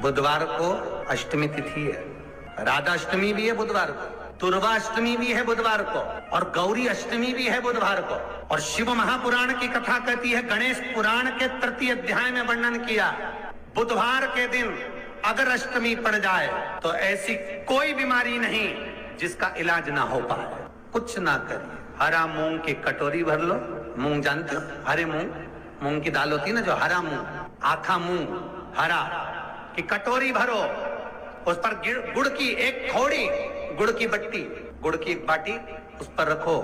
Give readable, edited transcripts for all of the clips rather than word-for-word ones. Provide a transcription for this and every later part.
बुधवार को अष्टमी तिथि है, राधाष्टमी भी है बुधवार को, दुर्वाष्टमी भी है बुधवार को, और गौरी अष्टमी भी है बुधवार को। और शिव महापुराण की कथा कहती है, गणेश पुराण के तृतीय अध्याय में वर्णन किया, बुधवार के दिन अगर अष्टमी पड़ जाए तो ऐसी कोई बीमारी नहीं जिसका इलाज ना हो पाए। कुछ ना करिए, हरा मूंग की कटोरी भर लो, मूंग जानते हो, हरे मूंग, मूंग की दाल होती है ना जो हरा मूंग, आखा मूंग हरा की कटोरी भरो, उस पर गुड़ की एक थोड़ी, गुड़ की बट्टी, गुड़ की एक बाटी उस पर रखो,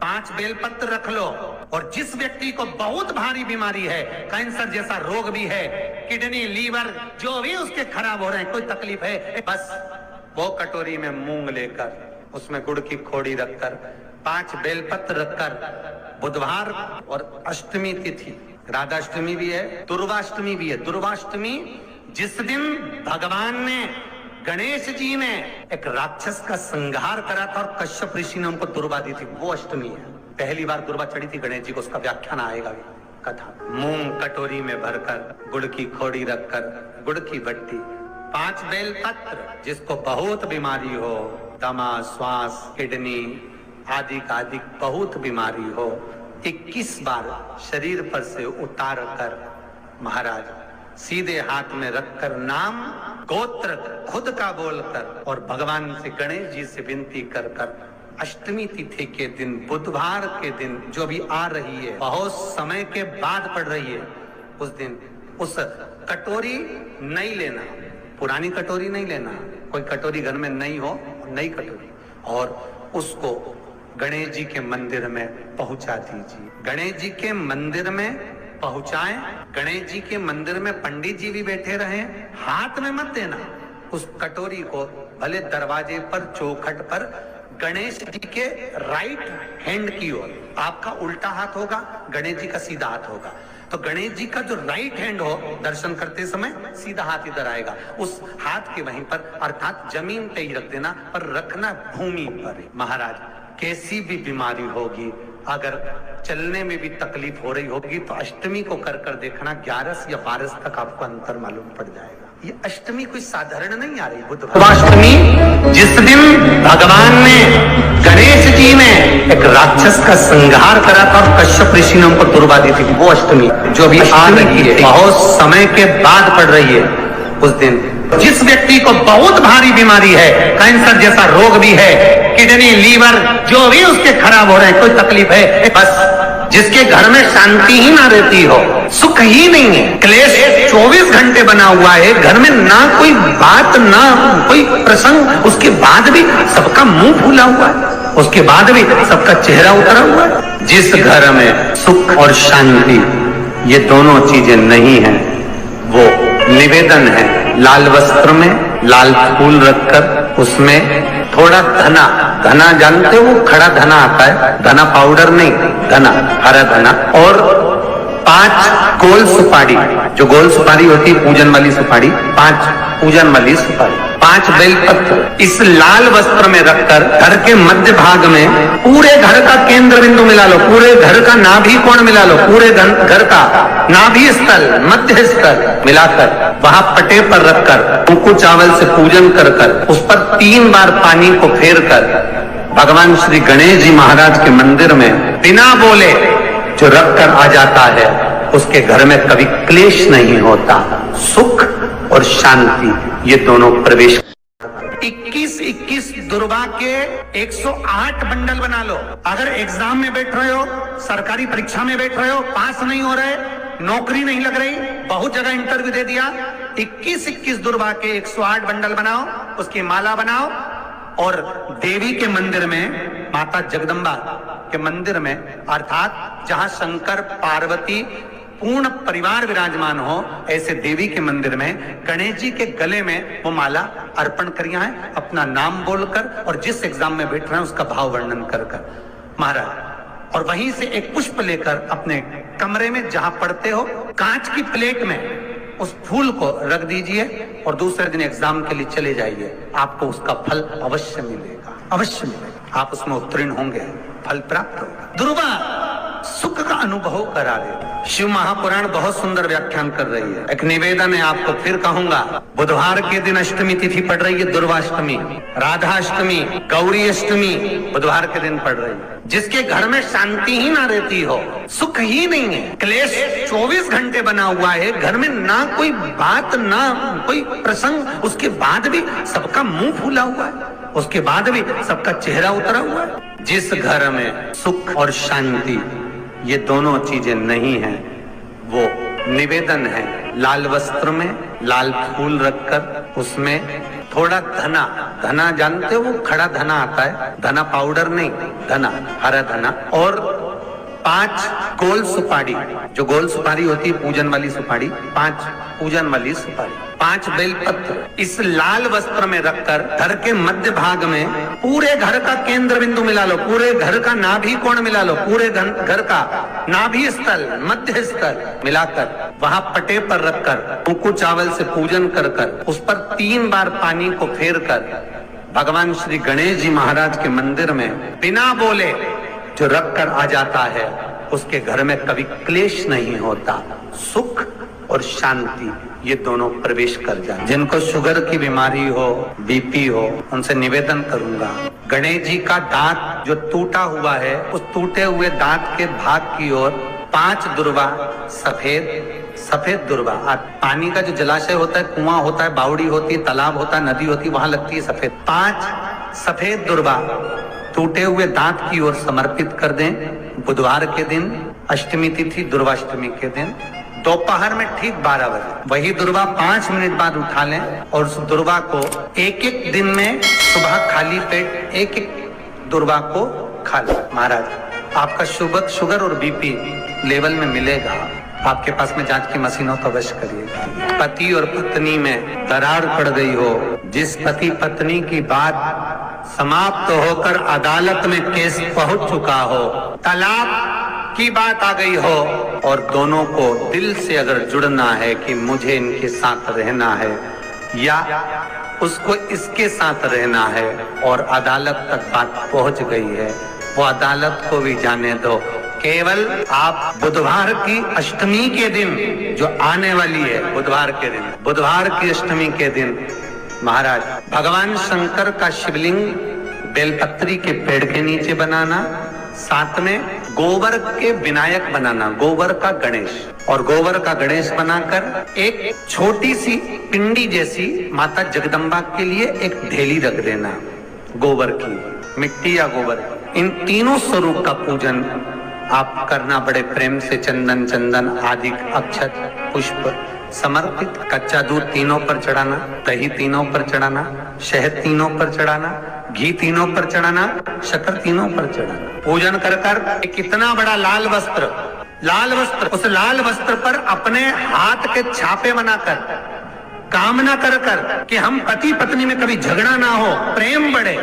5 बेलपत्र रख लो, और जिस व्यक्ति को बहुत भारी बीमारी है, कैंसर जैसा रोग भी है, किडनी लीवर जो भी उसके खराब हो रहे हैं, कोई तकलीफ है, बस वो कटोरी में मूंग लेकर उसमें गुड़ की खोड़ी रखकर 5 बेलपत्र रखकर, बुधवार और अष्टमी तिथि, राधाष्टमी भी है, दुर्वाष्टमी भी है। दुर्वाष्टमी जिस दिन भगवान ने, गणेश जी ने एक राक्षस का संहार करा था और कश्यप ऋषि ने उनको दुर्वा दी थी, वो अष्टमी है। पहली बार दुर्वा चढ़ी थी गणेश जी को, उसका व्याख्यान आएगा कथा। मूंग कटोरी में भरकर, गुड़ की खोड़ी रखकर, गुड़ की बट्टी, 5 बेलपत्र, जिसको बहुत बीमारी हो, दमा, श्वास, किडनी आदि का आदि बहुत बीमारी हो, 21 बार शरीर पर से उतार कर महाराज सीधे हाथ में रखकर नाम गोत्र खुद का बोलकर और भगवान से, गणेश जी से विनती कर कर, अष्टमी तिथि के दिन, बुधवार के दिन जो भी आ रही है, बहुत समय के बाद पड़ रही है, उस दिन उस कटोरी नहीं लेना, पुरानी कटोरी नहीं लेना, कोई कटोरी घर में नहीं हो, नई कटोरी, और उसको गणेश जी के मंदिर में पहुंचा दीजिए। गणेश जी के मंदिर में पहुंचाएं, गणेश जी के मंदिर में पंडित जी भी बैठे रहे, हाथ में मत देना उस कटोरी को, भले दरवाजे पर, चौखट पर, गणेश जी के राइट हैंड की ओर, आपका उल्टा हाथ होगा, गणेश जी का सीधा हाथ होगा, तो गणेश जी का जो राइट हैंड हो, दर्शन करते समय सीधा हाथ इधर आएगा, उस हाथ के वहीं पर, अर्थात जमीन पे ही रख देना, पर रखना भूमि पर। महाराज कैसी भी बीमारी होगी, अगर चलने में भी तकलीफ हो रही होगी, तो अष्टमी को कर कर देखना, 11 या 12 तक आपको अंतर मालूम पड़ जाएगा। ये अष्टमी कोई साधारण नहीं आ रही, बुधवाष्टमी जिस दिन भगवान ने, गणेश जी ने एक राक्षस का संहार करा था और कश्यप ऋषि ने उनको दुर्वा दी थी, वो अष्टमी जो भी आ रही है, बहुत समय के बाद पड़ रही है, उस दिन जिस व्यक्ति को बहुत भारी बीमारी है, कैंसर जैसा रोग भी है, किडनी लीवर जो भी उसके खराब हो रहे हैं, कोई तकलीफ है, बस जिसके घर में शांति ही ना रहती हो, सुख ही नहीं है, क्लेश 24 घंटे बना हुआ है, घर में ना कोई बात, ना कोई प्रसंग, उसके बाद भी सबका मुंह फूला हुआ है, उसके बाद भी सबका चेहरा उतरा हुआ है। जिस घर में सुख और शांति ये दोनों चीजें नहीं है, वो निवेदन है, लाल वस्त्र में लाल फूल रखकर उसमें थोड़ा धना, धना जानते हो, खड़ा धना आता है, धना पाउडर नहीं, धना, हरा धना, और 5 गोल सुपारी, जो गोल सुपारी होती है पूजन वाली सुपारी, 5 पूजन वाली सुपारी, 5 बेलपत्र, इस लाल वस्त्र में रखकर घर के मध्य भाग में पूरे घर का केंद्र बिंदु मिला लो, पूरे घर का नाभि कोण मिला लो, पूरे घर का नाभि स्थल, मध्य स्थल मिलाकर वहां पटे पर रखकर कुंकू चावल से पूजन कर कर, उस पर 3 बार पानी को फेर कर भगवान श्री गणेश जी महाराज के मंदिर में बिना बोले जो रखकर आ जाता है, उसके घर में कभी क्लेश नहीं होता, सुख और शांति ये दोनों प्रवेश। 21 दुर्वा के 108 बंडल बना लो। अगर एग्जाम में बैठ रहे हो, सरकारी परीक्षा में बैठ रहे हो, पास नहीं हो रहे, नौकरी नहीं लग रही, बहुत जगह इंटरव्यू दे दिया, 21 दुर्वा के 108 बंडल बनाओ, उसकी माला बनाओ, और देवी के मंदिर में, माता जगदम्बा के मंदिर में, अर्थात जहां शंकर पार्वती पूर्ण परिवार विराजमान हो, ऐसे देवी के मंदिर में गणेश जी के गले में वो माला अर्पण करिया है, अपना नाम बोलकर, और जिस एग्जाम में बैठ रहे हैं उसका भाव वर्णन कर कर महाराज, और वहीं से एक पुष्प लेकर अपने कमरे में जहां पढ़ते हो, कांच की प्लेट में उस फूल को रख दीजिए, और दूसरे दिन एग्जाम के लिए चले जाइए, आपको उसका फल अवश्य मिलेगा, अवश्य मिलेगा, आप उसमें उत्तीर्ण होंगे, फल प्राप्त होगा। दुर्वा सुख का अनुभव करा दे। शिव महापुराण बहुत सुंदर व्याख्यान कर रही है। एक निवेदन है आपको, फिर कहूंगा, बुधवार के दिन अष्टमी तिथि पड़ रही है, दुर्वाष्टमी, राधाष्टमी, गौरी अष्टमी बुधवार के दिन पड़ रही है। जिसके घर में शांति ही ना रहती हो, सुख ही नहीं है, क्लेश 24 घंटे बना हुआ है, घर में ना कोई बात ना कोई प्रसंग, उसके बाद भी सबका मुंह फूला हुआ है, उसके बाद भी सबका चेहरा उतरा हुआ है। जिस घर में सुख और शांति ये दोनों चीजें नहीं है, वो निवेदन है, लाल वस्त्र में लाल फूल रखकर उसमें थोड़ा धना, धना जानते हो, वो खड़ा धना आता है, धना पाउडर नहीं, धना, हरा धना, और 5 गोल सुपारी, जो गोल सुपारी होती है पूजन वाली सुपारी, 5 पूजन वाली सुपारी, 5 बेलपत्र इस लाल वस्त्र में रखकर घर के मध्य भाग में पूरे घर का केंद्र बिंदु मिला लो, पूरे घर का नाभि कोण मिला लो, पूरे घर का नाभि स्थल, मध्य स्थल मिलाकर वहां पटे पर रखकर कुंकू चावल से पूजन कर कर उस पर 3 बार पानी को फेर कर भगवान श्री गणेश जी महाराज के मंदिर में बिना बोले जो रख कर आ जाता है, उसके घर में कभी क्लेश नहीं होता, सुख और शांति ये दोनों प्रवेश कर जाए। जिनको शुगर की बीमारी हो, बीपी हो, उनसे निवेदन करूंगा, गणेश जी का दांत जो टूटा हुआ है, उस टूटे हुए दांत के भाग की ओर 5 दुर्वा, सफेद दुर्वा, पानी का जो जलाशय होता है, कुआं होता है, बावड़ी होती है, तालाब होता है, नदी होती है, वहां लगती है सफेद, 5 सफेद दुर्वा टूटे हुए दांत की ओर समर्पित कर दें। बुधवार के दिन अष्टमी तिथि दुर्वाष्टमी के दिन दोपहर में ठीक 12 बजे वही दुर्वा 5 मिनट बाद उठा लें और उस दुर्वा को एक दिन में सुबह खाली पेट एक दुर्वा को खा लें। महाराज आपका शुगर और बीपी लेवल में मिलेगा। आपके पास में जांच की मशीन हो तो अवश्य करिएगा। पति और पत्नी में दरार पड़ गई हो, जिस पति पत्नी की बात समाप्त होकर अदालत में केस पहुंच चुका हो, तलाक की बात आ गई हो और दोनों को दिल से अगर जुड़ना है कि मुझे इनके साथ रहना है या उसको इसके साथ रहना है और अदालत तक बात पहुंच गई है, वो अदालत को भी जाने दो। केवल आप बुधवार की अष्टमी के दिन जो आने वाली है, बुधवार की अष्टमी के दिन महाराज भगवान शंकर का शिवलिंग बेलपत्री के पेड़ के नीचे बनाना, साथ में गोबर के विनायक बनाना, गोबर का गणेश, और गोबर का गणेश बनाकर एक छोटी सी पिंडी जैसी माता जगदम्बा के लिए एक ढेली रख देना, गोबर की, मिट्टी या गोबर। इन तीनों स्वरूप का पूजन आप करना बड़े प्रेम से, चंदन आदि अक्षत पुष्प समर्पित, कच्चा दूध तीनों पर चढ़ाना, दही तीनों पर चढ़ाना, शहद तीनों पर चढ़ाना, घी तीनों पर चढ़ाना, शक्कर तीनों पर चढ़ाना। पूजन कर कर कितना बड़ा लाल वस्त्र, उस लाल वस्त्र पर अपने हाथ के छापे बनाकर कामना कर कर कि हम पति पत्नी में कभी झगड़ा ना हो, प्रेम बढ़े,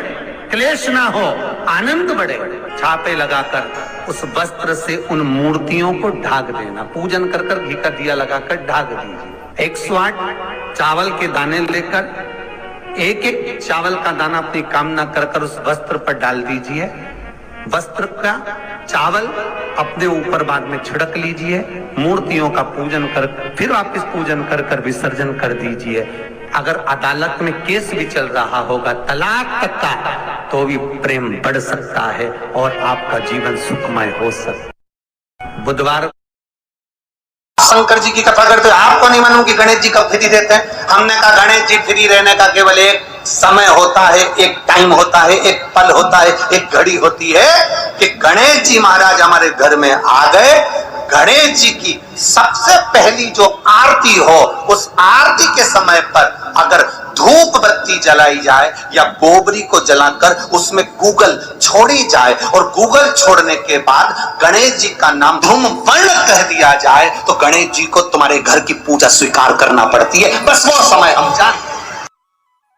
क्लेश ना हो, आनंद बढ़े, छापे लगाकर उस वस्त्र से उन मूर्तियों को ढाक देना। पूजन कर कर घी का दिया लगाकर ढाक दीजिए। 108 चावल के दाने लेकर एक चावल का दाना अपनी कामना कर कर उस वस्त्र पर डाल दीजिए। वस्त्र का चावल अपने ऊपर बाद में छिड़क लीजिए। मूर्तियों का पूजन कर फिर वापिस पूजन कर कर विसर्जन कर दीजिए। अगर अदालत में केस भी चल रहा होगा तलाक तक का, तो भी प्रेम बढ़ सकता है और आपका जीवन सुखमय हो सकता। बुधवार शंकर जी की कथा करते हैं, आपको नहीं मालूम कि गणेश जी कब फ्री देते हैं। हमने कहा गणेश जी फ्री रहने का केवल एक समय होता है, एक टाइम होता है, एक पल होता है, एक घड़ी होती है कि गणेश जी महाराज हमारे घर में आ गए। गणेश जी की सबसे पहली जो आरती हो, उस आरती के समय पर अगर धूप बत्ती जलाई जाए या गोबरी को जलाकर उसमें गूगल छोड़ी जाए और गूगल छोड़ने के बाद गणेश जी का नाम धूम वर्ण कह दिया जाए, तो गणेश जी को तुम्हारे घर की पूजा स्वीकार करना पड़ती है। बस वो समय हम जानते हैं।